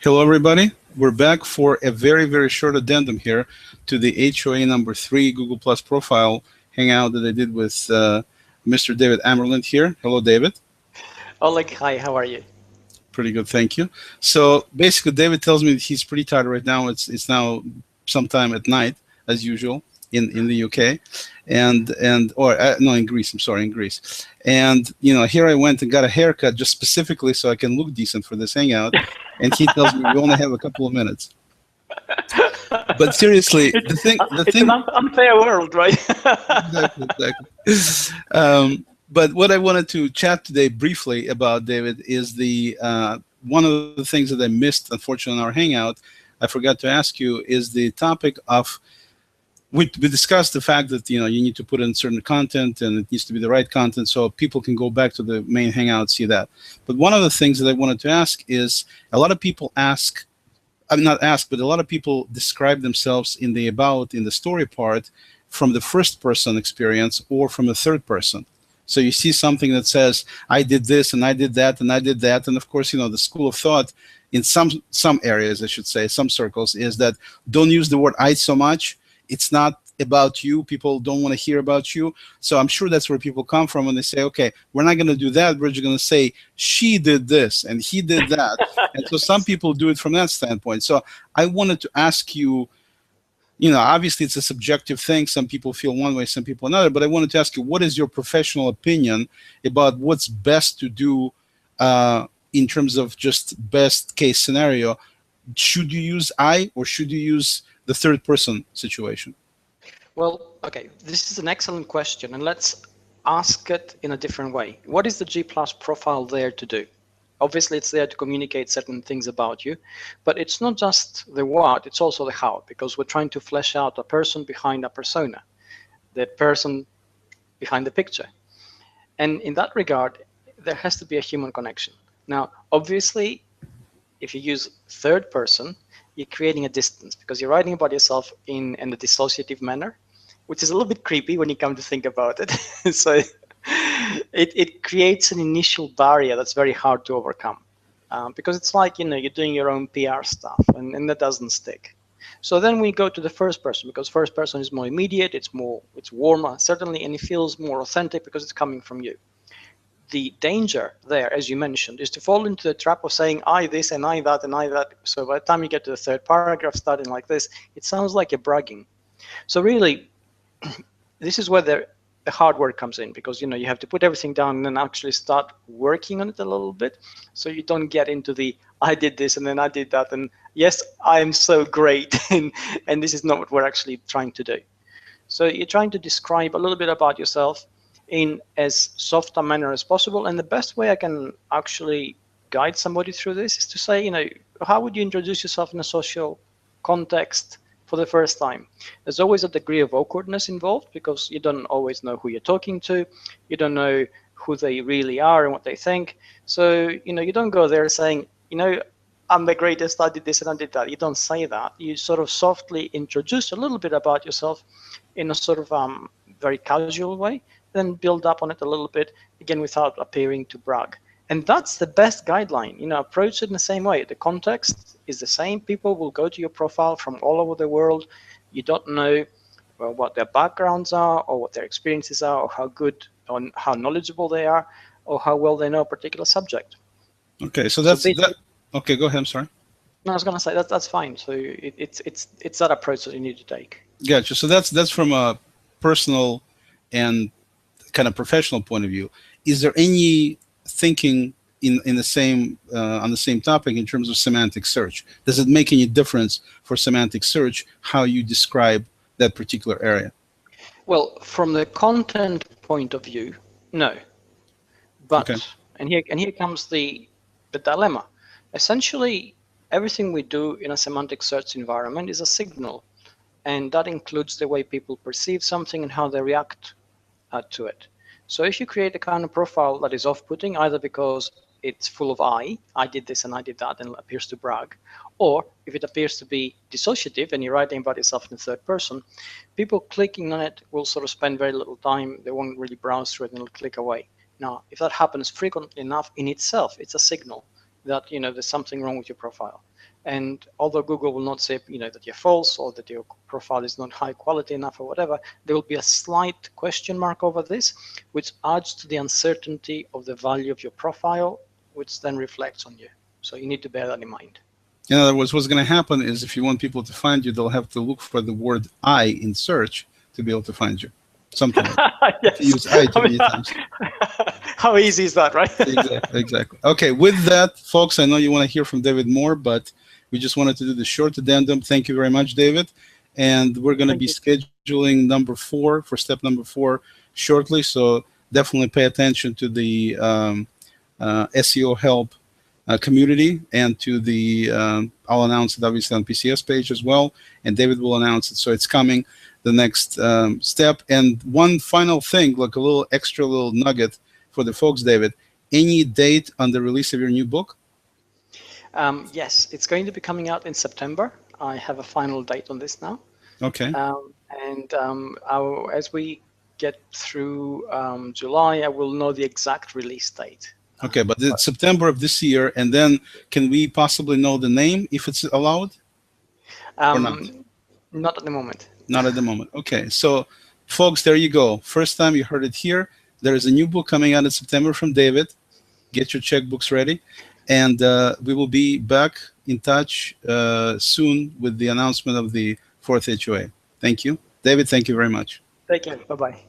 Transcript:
Hello, everybody. We're back for a very, very short addendum here to the HOA number 3 Google Plus profile hangout that I did with Mr. David Amerland here. Hello, David. Oleg, hi, how are you? Pretty good, thank you. So basically, David tells me that he's pretty tired right now. It's now sometime at night, as usual, in the UK, and or no, in Greece. I'm sorry, in Greece. And here I went and got a haircut just specifically so I can look decent for this hangout. And he tells me we only have a couple of minutes. But seriously, it's an unfair world, right? Exactly. But what I wanted to chat today briefly about, David, is the one of the things that I missed, unfortunately, in our hangout. I forgot to ask you is the topic of we discussed the fact that you need to put in certain content and it needs to be the right content so people can go back to the main hangout, see that. But one of the things that I wanted to ask is a lot of people ask. I'm not asked, but a lot of people describe themselves in the story part from the first person experience or from the third person. So you see something that says, I did this and I did that and I did that. And of course, the school of thought in some areas, I should say, some circles, is that don't use the word I so much. It's not about you. People don't want to hear about you. So I'm sure that's where people come from when they say, okay, we're not going to do that. We're just going to say she did this and he did that. And so some people do it from that standpoint. So I wanted to ask you, obviously it's a subjective thing. Some people feel one way, some people another. But I wanted to ask you, what is your professional opinion about what's best to do in terms of just best case scenario? Should you use I or should you use the third person situation? Well, okay, this is an excellent question, and let's ask it in a different way. What is the G Plus profile there to do? Obviously, it's there to communicate certain things about you, but it's not just the what, it's also the how, because we're trying to flesh out a person behind a persona, the person behind the picture. And in that regard, there has to be a human connection. Now, obviously, if you use third person, you're creating a distance because you're writing about yourself in a dissociative manner, which is a little bit creepy when you come to think about it. So it creates an initial barrier that's very hard to overcome because it's like, you're doing your own PR stuff and that doesn't stick. So then we go to the first person because first person is more immediate, it's warmer, certainly, and it feels more authentic because it's coming from you. The danger there, as you mentioned, is to fall into the trap of saying I this and I that and I that. So by the time you get to the third paragraph starting like this, it sounds like you're bragging. So really, this is where the hard work comes in because you have to put everything down and then actually start working on it a little bit, so you don't get into the I did this and then I did that and yes, I'm so great and this is not what we're actually trying to do. So you're trying to describe a little bit about yourself in as soft a manner as possible. And the best way I can actually guide somebody through this is to say, how would you introduce yourself in a social context for the first time? There's always a degree of awkwardness involved because you don't always know who you're talking to. You don't know who they really are and what they think. So, you don't go there saying, I'm the greatest, I did this and I did that. You don't say that. You sort of softly introduce a little bit about yourself in a sort of very casual way, then build up on it a little bit, again, without appearing to brag. And that's the best guideline. Approach it in the same way. The context is the same. People will go to your profile from all over the world. You don't know what their backgrounds are or what their experiences are or how good or how knowledgeable they are or how well they know a particular subject. Okay, so that's that. Okay, go ahead. I'm sorry. No, I was going to say that's fine. So it's that approach that you need to take. Gotcha. So that's from a personal and kind of professional point of view. Is there any thinking in the same on the same topic in terms of semantic search? Does it make any difference for semantic search how you describe that particular area? Well, from the content point of view, no. But okay. and here comes the dilemma. Essentially, everything we do in a semantic search environment is a signal, and that includes the way people perceive something and how they react to it. So if you create a kind of profile that is off-putting, either because it's full of I did this and I did that and appears to brag, or if it appears to be dissociative and you're writing about yourself in the third person, people clicking on it will sort of spend very little time. They won't really browse through it and they'll click away. Now, if that happens frequently enough in itself, it's a signal. that there's something wrong with your profile. And although Google will not say that you're false or that your profile is not high quality enough or whatever, there will be a slight question mark over this, which adds to the uncertainty of the value of your profile, which then reflects on you. So you need to bear that in mind. In other words, what's going to happen is if you want people to find you, they'll have to look for the word I in search to be able to find you. Something like that. Yes. Use I too many times. How easy is that, right? Exactly. Okay, with that, folks, I know you want to hear from David more, but we just wanted to do the short addendum. Thank you very much, David. And we're going to be scheduling number 4 for step number 4 shortly. So definitely pay attention to the SEO help community and to the, I'll announce it obviously on PCS page as well. And David will announce it. So it's coming, the next step. And one final thing, like a little extra little nugget for the folks, David, any date on the release of your new book? Yes, it's going to be coming out in September. I have a final date on this now. Okay. As we get through July, I will know the exact release date. Okay, but it's September of this year, and then can we possibly know the name if it's allowed? Or not? Not at the moment. Not at the moment. Okay, so folks, there you go. First time you heard it here. There is a new book coming out in September from David. Get your checkbooks ready. And we will be back in touch soon with the announcement of the 4th HOA. Thank you. David, thank you very much. Take care. Bye-bye.